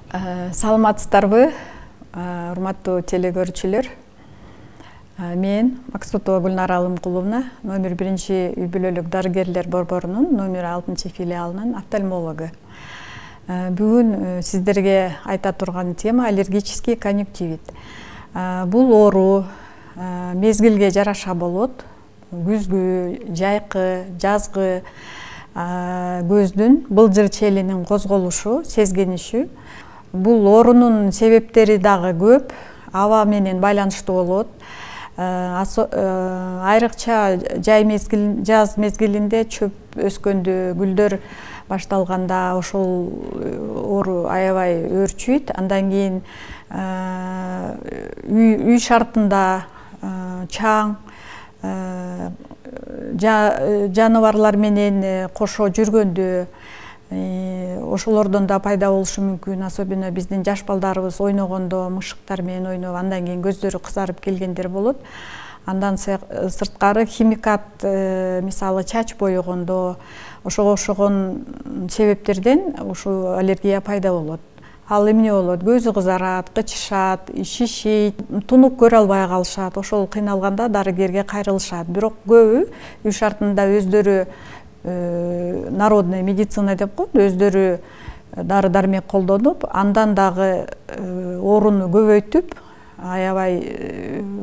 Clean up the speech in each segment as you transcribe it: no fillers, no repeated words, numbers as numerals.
Саламатсыздарбы, урматтуу телекөрүүчүлөр. Мен Максутова Гүлнара Алымкуловна, номер 1 үй бүлөлүк дарыгерлер борборунун номер 6 филиалынын офтальмологу. Бүгүн сиздерге айта турган тема аллергический конъюнктивит. Бул оору мезгилге жараша болот. Күзгү, жайкы, жазгы көздүн былжыр челинин козголушу, сезгениши. Бул оорунун себептери дагы көп, аба менен байланыштуу болот. Айрыкча жаз мезгилинде чөп өскөндө, гүлдөр башталганда ошол оору аябай өөрчүйт. Андан кийин үй шартында чаң, жаныбарлар менен кошо жүргөндө ошолордон да пайда болушу мүмкүн. Особенно биздин жаш балдарыбыз ойногондо, мышыктар менен ойноп, андан кийин көздөрү кызарып келгендер болот. Андан сырткары химикат, мисалы чач боёгондо, ошого окшогон себептерден ушу аллергия пайда болот. Ал эмне болот? Көзү кызарат, кычышат, шишийт, тунук көрө албай калышат. Ошол кыйналганда дарыгерге кайрылышат. Бирок көбү үй шартында өздөрү народный медицина деп коет, өздөрү дары дармек колдонуп, андан дагы ооруну көбөйтүп, аябай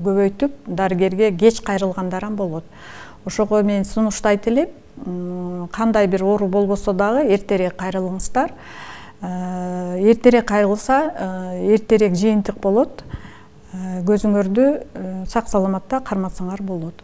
көбөйтүп, дарыгерге кеч кайрылгандар болот. Ошого мен сунуштайт элем, кандай бир оору болбосо дагы эртерээк кайрылыңыздар. Эртерээк кайрылса, эртерээк жыйынтык болот. Көзүңөрдү сак саламатта кармасаңар болот.